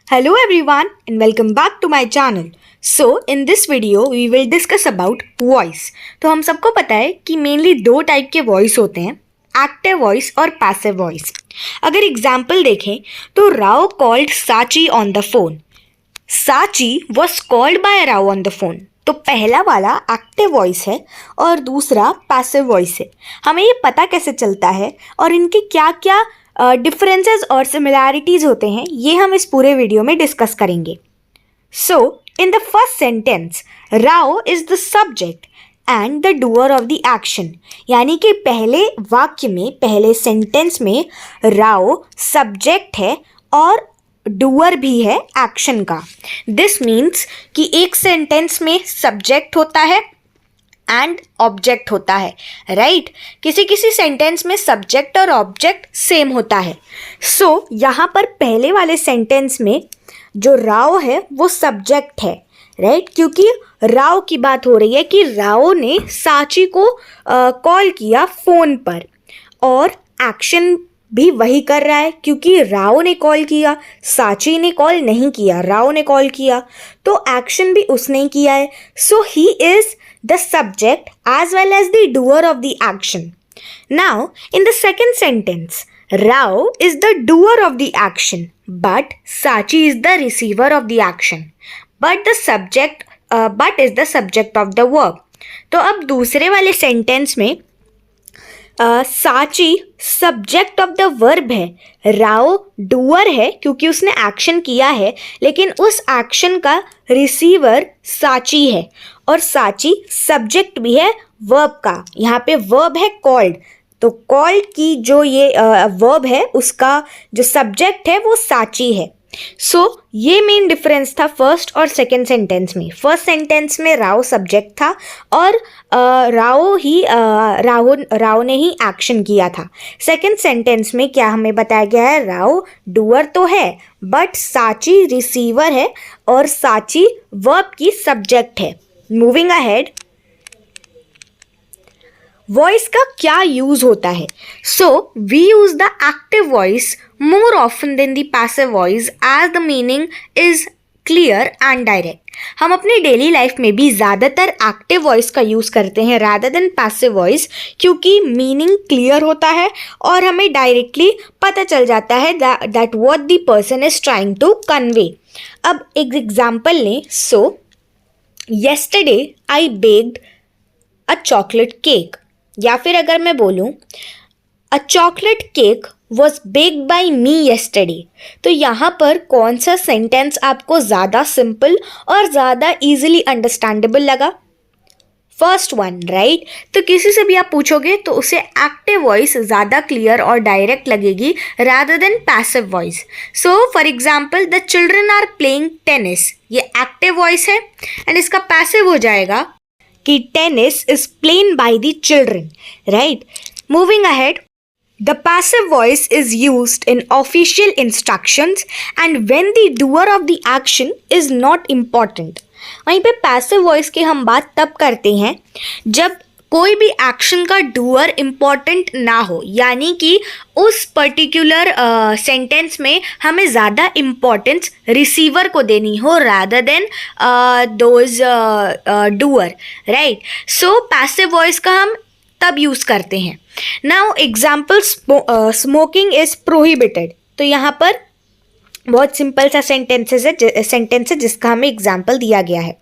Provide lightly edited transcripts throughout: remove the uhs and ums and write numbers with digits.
Hello everyone and welcome back to my channel. So in this video we will discuss about voice. तो हम सबको पता है कि मेनली दो टाइप के वॉइस होते हैं, एक्टिव वॉइस और पैसिव वॉइस. अगर एग्जाम्पल देखें तो राव कॉल्ड साची ऑन द फोन. साची was called by Rao on the phone. तो पहला वाला एक्टिव वॉइस है और दूसरा पैसिव वॉइस है. हमें ये पता कैसे चलता है और इनके क्या क्या डिफरेंसेस और सिमिलैरिटीज होते हैं ये हम इस पूरे वीडियो में डिस्कस करेंगे. So in the first sentence Rao is the subject and the doer of the action. यानी कि पहले वाक्य में, पहले सेंटेंस में राव सब्जेक्ट है और डूअर भी है एक्शन का. दिस मीन्स कि एक सेंटेंस में सब्जेक्ट होता है एंड ऑब्जेक्ट होता है, राइट. किसी किसी सेंटेंस में सब्जेक्ट और ऑब्जेक्ट सेम होता है. सो यहाँ पर पहले वाले सेंटेंस में जो राव है वो सब्जेक्ट है, राइट. क्योंकि राव की बात हो रही है कि राव ने साची को कॉल किया फ़ोन पर और एक्शन भी वही कर रहा है क्योंकि राव ने कॉल किया, साची ने कॉल नहीं किया, राव ने कॉल किया, तो एक्शन भी उसने किया है. So he is the subject as well as the doer of the action. Now, in the second sentence, Rao is the doer of the action, but Sachi is the receiver of the action. But is the subject of the verb. तो अब दूसरे वाले sentence में साची subject of the verb है, Rao doer है क्योंकि उसने एक्शन किया है, लेकिन उस एक्शन का रिसीवर साची है और साची सब्जेक्ट भी है वर्ब का. यहाँ पे वर्ब है कॉल्ड, तो कॉल्ड की जो ये वर्ब है उसका जो सब्जेक्ट है वो साची है. सो ये मेन डिफरेंस था फर्स्ट और सेकेंड सेंटेंस में. फर्स्ट सेंटेंस में राव सब्जेक्ट था और राव ने ही एक्शन किया था. सेकेंड सेंटेंस में क्या हमें बताया गया है, राव डूअर तो है बट साची रिसीवर है और साची वर्ब की सब्जेक्ट है. मूविंग अहेड, वॉइस का क्या यूज होता है. So we use the active voice more often than the passive voice as the meaning is clear and direct. हम अपनी डेली लाइफ में भी ज़्यादातर एक्टिव वॉइस का यूज़ करते हैं rather than passive voice क्योंकि मीनिंग क्लियर होता है और हमें डायरेक्टली पता चल जाता है that what the person is trying to convey. अब एक एग्जाम्पल लें. So yesterday I baked a chocolate cake. या फिर अगर मैं बोलूँ a chocolate cake was baked by me yesterday. तो यहाँ पर कौन सा सेंटेंस आपको ज़्यादा सिंपल और ज़्यादा इजीली अंडरस्टैंडेबल लगा? First one, right. तो किसी से भी आप पूछोगे तो उसे एक्टिव वॉइस ज़्यादा क्लियर और डायरेक्ट लगेगी rather than passive voice. So for example the children are playing tennis, ये एक्टिव वॉइस है एंड इसका पैसिव हो जाएगा कि tennis is played by the children, right. Moving ahead, the passive voice is used in official instructions and when the doer of the action is not important. वहीं पे passive voice की हम बात तब करते हैं जब कोई भी एक्शन का डूअर इम्पॉर्टेंट ना हो, यानी कि उस पर्टिकुलर सेंटेंस में हमें ज़्यादा इम्पॉर्टेंस रिसीवर को देनी हो rather than those doer, right. So passive voice का हम तब यूज़ करते हैं. Now example, smoking is prohibited. तो यहाँ पर बहुत सिंपल सा सेंटेंस है जिसका हमें एग्जाम्पल दिया गया है.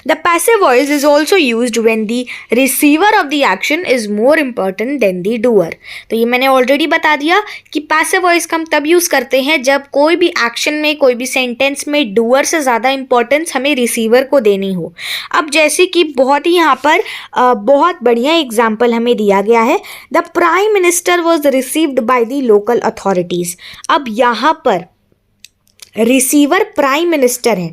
The passive voice is also used when the receiver of the action is more important than the doer. तो ये मैंने ऑलरेडी बता दिया कि पैसिव वॉइस का हम तब यूज़ करते हैं जब कोई भी एक्शन में, कोई भी सेंटेंस में डूअर से ज़्यादा इंपॉर्टेंस हमें रिसीवर को देनी हो. अब जैसे कि बहुत ही यहाँ पर बहुत बढ़िया एग्जाम्पल हमें दिया गया है, the prime minister was received by the local authorities. अब यहाँ पर रिसीवर प्राइम मिनिस्टर है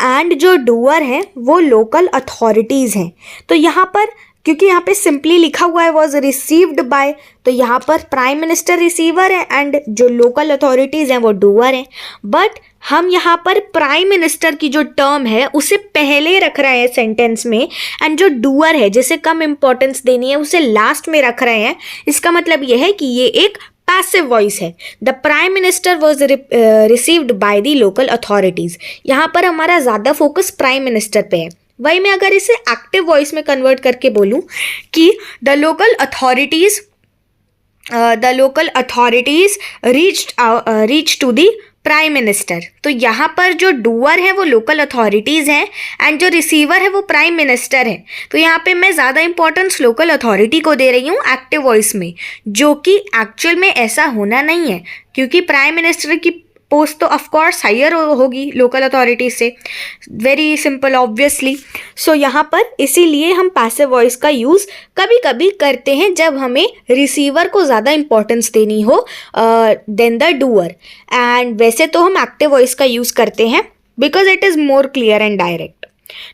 एंड जो डूअर है वो लोकल अथॉरिटीज़ हैं. तो यहाँ पर क्योंकि यहाँ पे सिंपली लिखा हुआ है वॉज रिसीव्ड बाय, तो यहाँ पर प्राइम मिनिस्टर रिसीवर है एंड जो लोकल अथॉरिटीज़ हैं वो डूअर हैं. बट हम यहाँ पर प्राइम मिनिस्टर की जो टर्म है उसे पहले रख रहे हैं सेंटेंस में एंड जो डूअर है जिसे कम इम्पोर्टेंस देनी है उसे लास्ट में रख रहे हैं. इसका मतलब यह है कि ये एक पैसिव वॉइस है, the prime minister was received by the local authorities. यहाँ पर हमारा ज़्यादा फोकस प्राइम मिनिस्टर पे है। वही मैं अगर इसे एक्टिव वॉइस में कन्वर्ट करके बोलूँ कि the local authorities reach to the prime minister, तो यहाँ पर जो डूअर है वो लोकल अथॉरिटीज़ हैं एंड जो रिसीवर है वो प्राइम मिनिस्टर है। तो यहाँ पे मैं ज़्यादा इंपॉर्टेंस लोकल अथॉरिटी को दे रही हूँ एक्टिव वॉइस में, जो कि एक्चुअल में ऐसा होना नहीं है, क्योंकि प्राइम मिनिस्टर की पोस्ट तो ऑफकोर्स हायर होगी लोकल अथॉरिटी से, वेरी सिंपल ऑब्वियसली। सो यहाँ पर इसीलिए हम पैसिव वॉइस का यूज़ कभी कभी करते हैं जब हमें रिसीवर को ज़्यादा इंपॉर्टेंस देनी हो देन द डूअर। एंड वैसे तो हम एक्टिव वॉइस का यूज़ करते हैं because it is more clear and direct.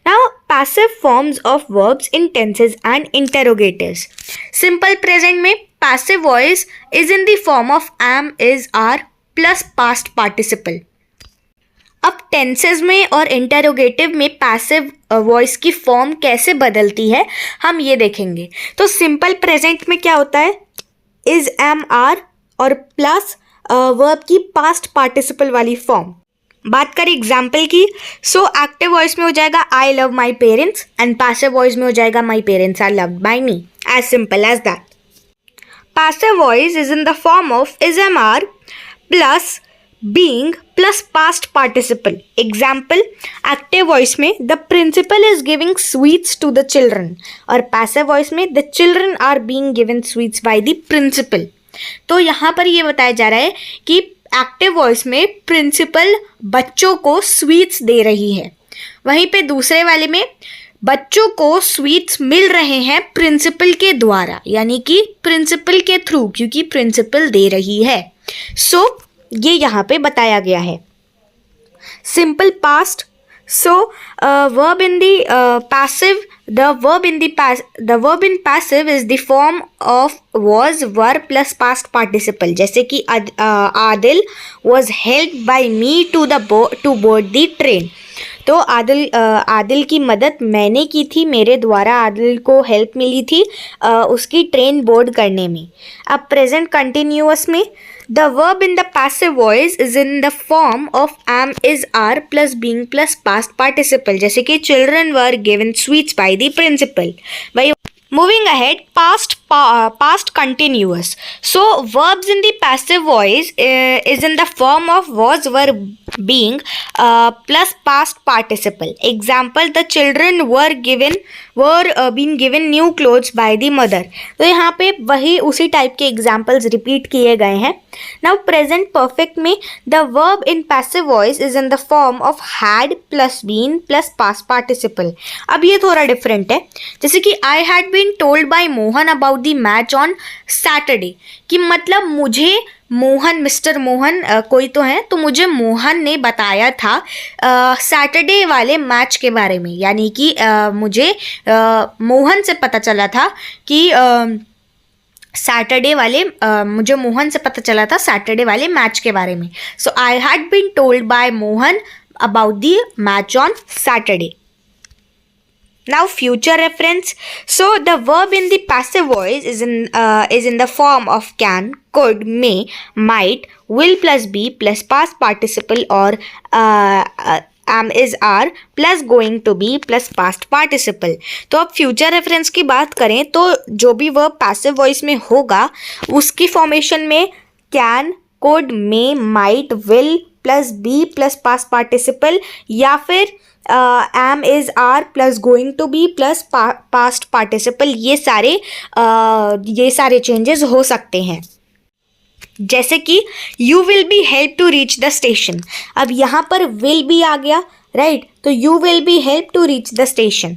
Now passive forms of verbs in tenses and interrogatives. Simple present में passive voice is in the form of am, is, are plus past participle. अब tenses में और interrogative में passive voice की form कैसे बदलती है हम ये देखेंगे। तो सिंपल प्रेजेंट में क्या होता है, इज, एम, आर और प्लस वर्ब की पास्ट पार्टिसिपल वाली फॉर्म। बात करें एग्जाम्पल की, सो एक्टिव वॉइस में हो जाएगा I love my parents and passive voice में हो जाएगा my parents are loved by me, as simple as that. Passive voice is in the form of is, am, are plus being plus past participle. Example, active voice में the principal is giving sweets to the children और passive voice में the children are being given sweets by the principal. तो यहाँ पर ये बताया जा रहा है कि एक्टिव वॉइस में प्रिंसिपल बच्चों को स्वीट्स दे रही है, वहीं पे दूसरे वाले में बच्चों को स्वीट्स मिल रहे हैं प्रिंसिपल के द्वारा, यानी कि प्रिंसिपल के थ्रू, क्योंकि प्रिंसिपल दे रही है। सो ये यहाँ पे बताया गया है। Simple past, so verb in the passive, the verb in passive is the form of was, were plus past participle। जैसे कि Adil was helped by me to board the train। तो आदिल की मदद मैंने की थी, मेरे द्वारा आदिल को हेल्प मिली थी उसकी ट्रेन बोर्ड करने में। अब प्रेजेंट कंटिन्यूअस में the verb in the passive voice is in the form of am, is, are plus being plus past participle. जैसे कि children were given sweets by the principal. भाई moving ahead, past continuous. So verbs in the passive voice is in the form of was, were, being plus past participle. Example, the children were being given new clothes by the mother। तो यहाँ पे वही उसी type के examples repeat किए गए हैं। Now present perfect में the verb in passive voice is in the form of had plus been plus past participle। अब ये थोड़ा डिफरेंट है। जैसे कि I had been told by Mohan about the match on Saturday, कि मतलब मुझे मोहन, मिस्टर मोहन कोई तो है, तो मुझे मोहन ने बताया था सैटरडे वाले मैच के बारे में, यानी कि मुझे मोहन से पता चला था कि सैटरडे वाले मुझे मोहन से पता चला था सैटरडे वाले मैच के बारे में। So I had been told by Mohan about the match on Saturday. Now future reference. So the verb in the passive voice is in the form of can, could, may, might, will plus be plus past participle or am, is, are plus going to be plus past participle। तो अब future reference की बात करें तो जो भी verb passive voice में होगा उसकी formation में can, could, may, might, will plus be plus past participle या फिर am, is, are plus going to be plus past participle, ये सारे चेंजेस हो सकते हैं। जैसे कि you will be help to reach the station. अब यहाँ पर विल बी आ गया, राइट? तो you will be help to reach the station.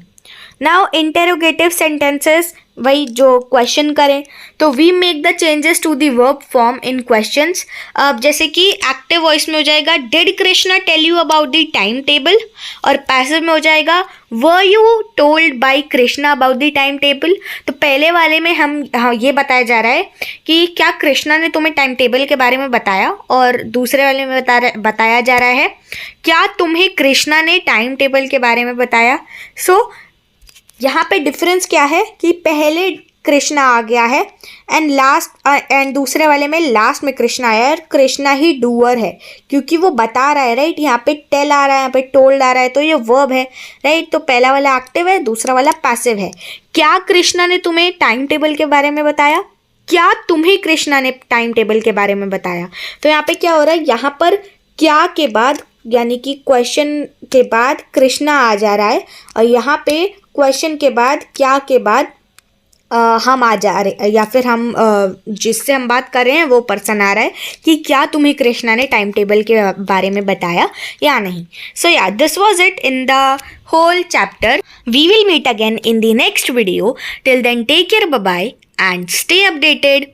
Now interrogative sentences, वही जो क्वेश्चन करें तो we make the changes to the verb form in questions. अब जैसे कि एक्टिव वॉइस में हो जाएगा did Krishna tell you about the time table, और पैसिव में हो जाएगा were you told by Krishna about the time table. तो पहले वाले में ये बताया जा रहा है कि क्या कृष्णा ने तुम्हें टाइम टेबल के बारे में बताया, और दूसरे वाले में बताया जा रहा है क्या तुम्हें कृष्णा ने टाइम टेबल के बारे में बताया। सो यहाँ पे डिफरेंस क्या है कि पहले कृष्णा आ गया है, एंड दूसरे वाले में लास्ट में कृष्णा आया है, कृष्णा ही डूअर है क्योंकि वो बता रहा है, राइट। यहाँ पे टेल आ रहा है, यहाँ पे टोल्ड आ रहा है, तो ये वर्ब है, राइट। तो पहला वाला एक्टिव है, दूसरा वाला पैसिव है। क्या कृष्णा ने तुम्हें टाइम टेबल के बारे में बताया? क्या तुम्हें कृष्णा ने टाइम टेबल के बारे में बताया? तो यहाँ पे क्या हो रहा है, यहाँ पर क्या के बाद यानी कि क्वेश्चन के बाद कृष्णा आ जा रहा है, और यहाँ पे क्वेश्चन के बाद क्या के बाद हम आ जा रहे, या फिर हम जिससे हम बात कर रहे हैं वो पर्सन आ रहा है कि क्या तुम्हें कृष्णा ने टाइम टेबल के बारे में बताया या नहीं। So yeah this was it in the whole chapter. We will meet again in the next video. Till then take care, bye bye and stay updated.